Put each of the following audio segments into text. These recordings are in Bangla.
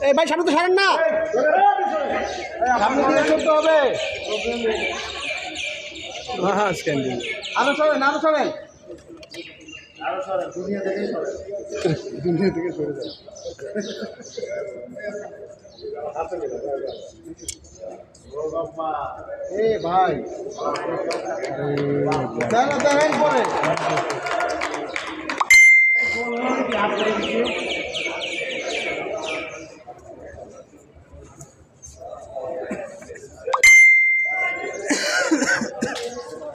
এই ভাই সামনে তো সরেন না, সামনে দিয়ে চলতে হবে। আরো সরেন, আরো সরেন, দুনিয়া থেকে সরে যায়। এ ভাই দেখেন পরে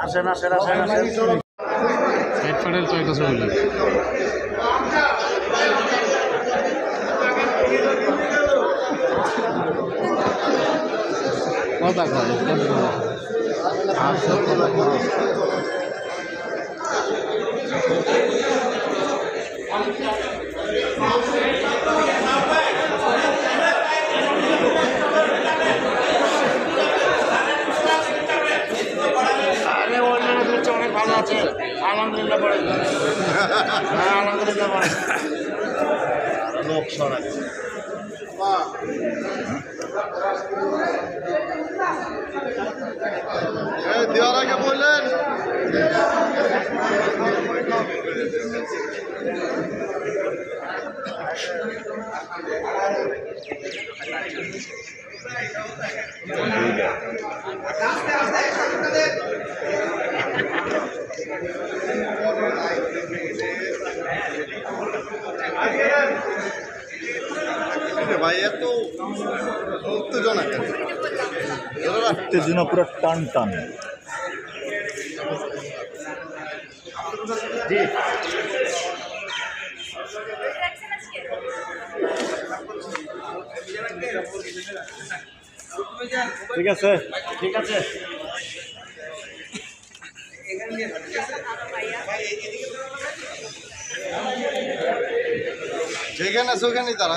আসেন আসেন আসেন এক ফাটেল তো একটা ছবি লাগে কথা কয় অনেক ভালো আছে আলহামদুলিল্লাহ পড়ে হ্যাঁ আলহামদুলিল্লাহ পড়ে লোক সরাই দেওয়ার আগে বললেন ভাই এত উত্তেজনা কেন? উত্তেজনা পুরো টান টান। জি ঠিক আছে ঠিক আছে যেখানে আছে ওখানেই তারা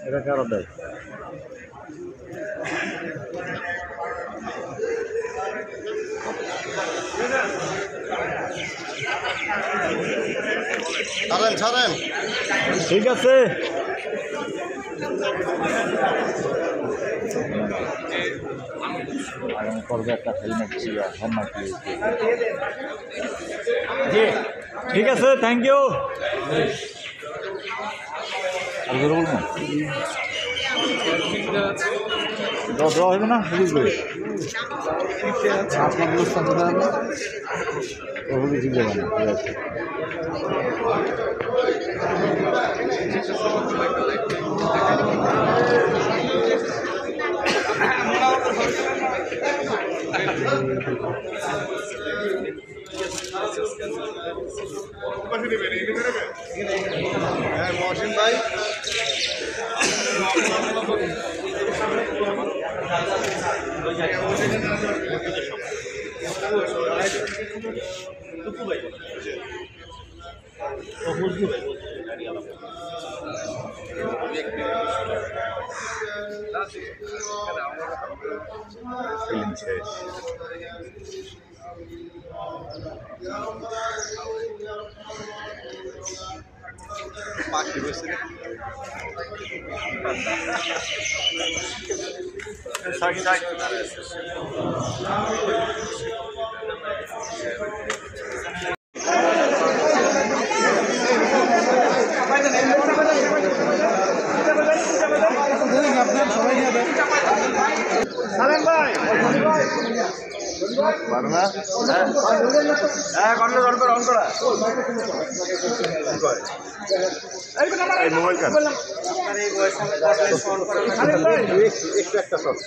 এটা কারো দেয় ছাড়েন ছাড়েন ঠিক আছে আগামী পর্বে একটা হেলমেট ছিল হেলমেট জি ঠিক আছে থ্যাংক ইউ আর বলবো না দেওয়া হবে না বুঝবে আপনার ব্যবস্থা করতে হবে ওগুলি ঠিক যাবে না ঠিক আছে মহসিন ভাই ফিল্ম শেষ পাখি বসে সালেম ভাই পারে না হ্যাঁ অন করা এই মোবাইল কার একটু একটা শট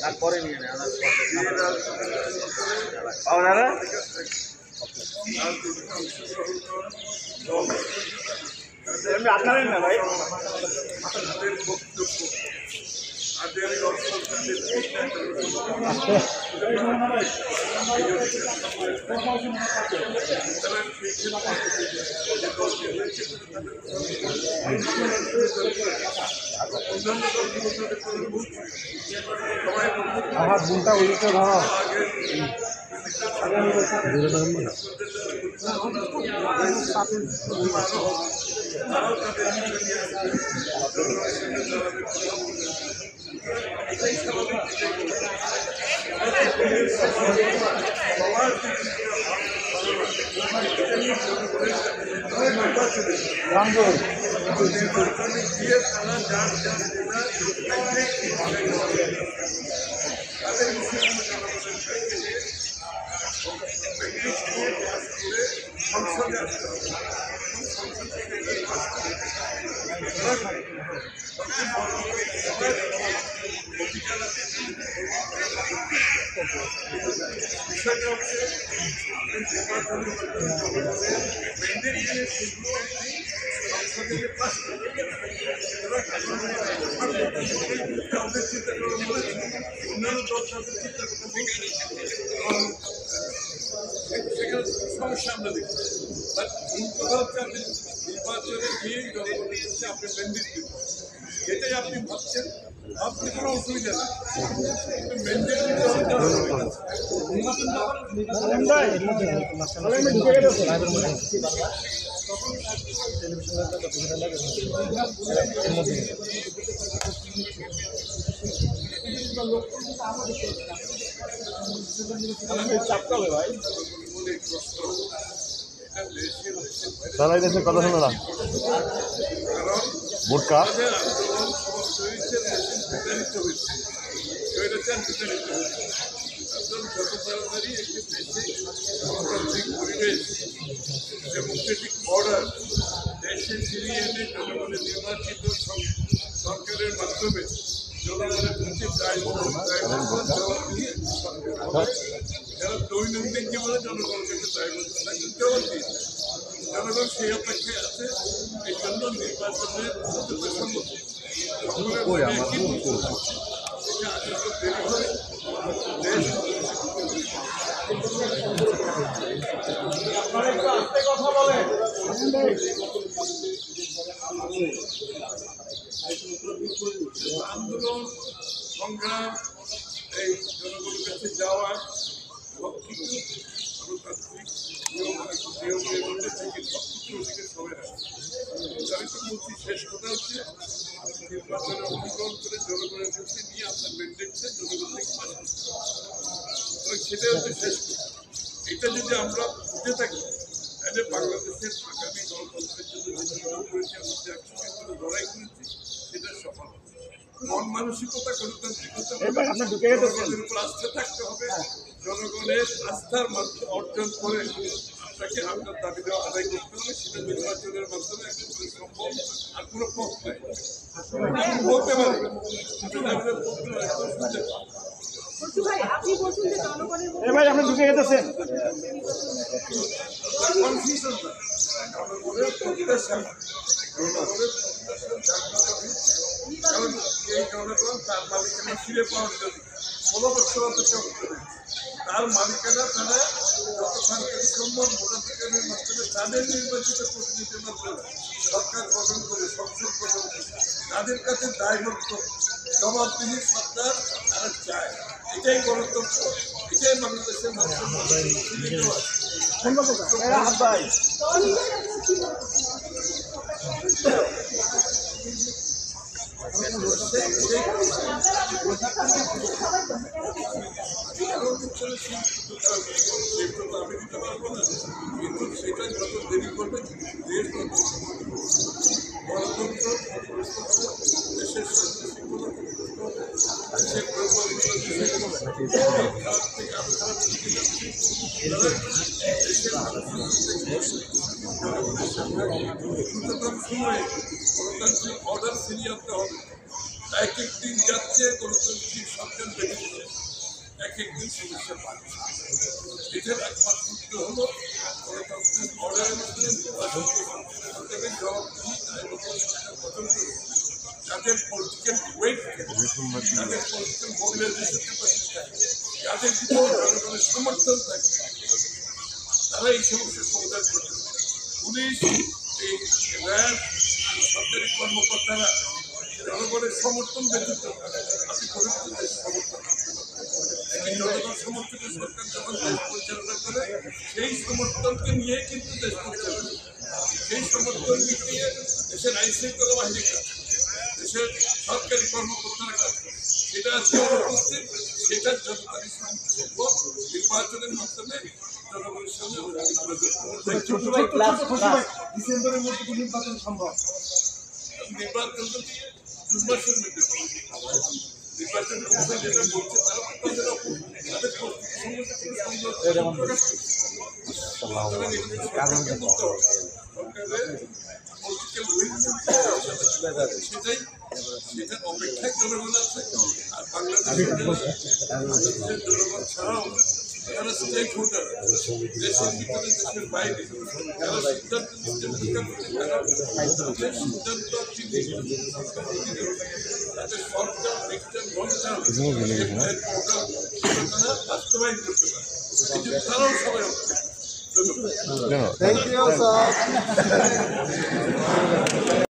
তারপরে নিয়ে নেয় আপনার না ভাই আমার বোনটা ওইটা ধরো সমস্যা আমরা দেখি কথা হচ্ছে আপনি নির্বাচনে গিয়ে জনগণের কাছে আপনি ম্যান্ডেট দিন এটাই আপনি ভাবছেন আপনি কোনো অসুবিধা নেই ম্যান্ডেট চাপতে ভাই চালাই দেশে কথা শোনো না ভোটকা যত তাড়াতাড়ি একটি দেশে গণতান্ত্রিক পরিবেশ ডেমোক্রেটিক অর্ডার দেশে ফিরিয়ে এনে জনগণের নির্বাচিত সরকারের মাধ্যমে জনগণের প্রতি যারা দৈনন্দিন জীবনে জনগণের কাছে দায়বদ্ধ থাকতে জবাব দিয়েছে জনগণ সেই অপেক্ষায় আছে এই জন্য নির্বাচনের সম্মতি আন্দোলন সংগ্রাম এই জনগণের কাছে যাওয়া সব কিছু গণতান্ত্রিক নিয়মের মধ্যে থেকে সব কিছু ওদিকে সবাই আসছে আমি তো বলছি শেষ কথা হচ্ছে নির্বাচনে অংশগ্রহণ করে জনগণের কাছে নিয়ে আপনার ম্যান্ডেটটা জনগণ থেকে পাস এবং সেটাই হচ্ছে শেষ কথা এটা যদি আমরা বুঝে থাকি তাহলে বাংলাদেশের আগামী গণতন্ত্রের জন্য যে সংগ্রাম করেছি আমরা যে একসঙ্গে লড়াই করেছি সেটা সফল মন মানসিকতা গণতান্ত্রিকতা জনগণের উপর আস্থা থাকতে হবে জনগণের আস্থার মাধ্যমে অর্জন করে আপনাকে আপনার দাবি দেওয়া আদায় করতে হবে সেটা নির্বাচনের মাধ্যমে একদম সম্ভব আর কোনো পথ নাই বলতে পারবে ভাই আপনি ঢুকে যেতেছেন কনফিউশন না জনগণের প্রত্যাশা কারণ এই জনগণ তার মালিকানা ফিরে পাওয়ার জন্য 16 বছর অপেক্ষা করতে তার মালিকানা তারা যত সরকারি সম্ভব ভোটাধিকারের মাধ্যমে তাদের নির্বাচিত প্রতিনিধির মাধ্যমে সরকার গঠন করে সংসদ গঠন করে তাদের কাছে দায়বদ্ধ জবাবদিহি সরকার তারা চায় এটাই গণতন্ত্র এটাই বাংলাদেশের আমি দিতে পারবো না কিন্তু সেটা যত দেরি করবে দেশ গণতন্ত্র সময়ে গণতান্ত্রিক অর্ডার ফিরিয়ে আনতে হবে। এক এক দিন যাচ্ছে গণতান্ত্রিক সরকার বেরিয়ে এক একদিন সমস্যা পাচ্ছে। এটার একমাত্র উত্তর হলো গণতান্ত্রিক অর্ডারের মধ্যে যাদের পলিটিক্যাল ওয়েট, যাদের পলিটিক্যাল মোবিলাইজেশন ক্যাপাসিটি থাকে, যাদের ভিতরে জনগণের সমর্থন থাকে, তারা এই সমস্যার সমাধান করতে পারে। পুলিশ, এই র্যাব, সরকারি কর্মকর্তারা জনগণের সমর্থন ব্যতীত আপনি কোনো দেশ সমর্থন করতে পারেন। জনগণ সমর্থিত সরকার যখন দেশ পরিচালনা করে সেই সমর্থনকে নিয়ে কিন্তু দেশ পরিচালনা করে। সেই সমর্থন নিয়ে দেশের আইন শৃঙ্খলা বাহিনী কাজ করে, দেশের সরকারি কর্মকর্তারা কাজ করে। সেটা আজকে অনুপস্থিত, সেটার জনতারই সম্ভব নির্বাচনের মাধ্যমে জনগণের সঙ্গে ডিসেম্বরের মধ্যে নির্বাচন সম্ভব। নির্বাচন তো 2 মাসের মধ্যে নির্বাচন কমিশন যেটা বলছে তারা তাদের সেটাই সেটার অপেক্ষায় জনগণ আছে। আর বাংলাদেশের জনগণ ছাড়াও যারা স্টেক হোল্ডার, দেশের ভিতরে দেশের বাইরে যারা সিদ্ধান্ত নিতে ভূমিকা করছে, তারা তাদের সিদ্ধান্ত তাদের সরকার নেক্সট লং টার্ম তারা বাস্তবায়ন করতে পারে। এই জন্য তারাও সবাই ধন্যবাদ। Thank you sir.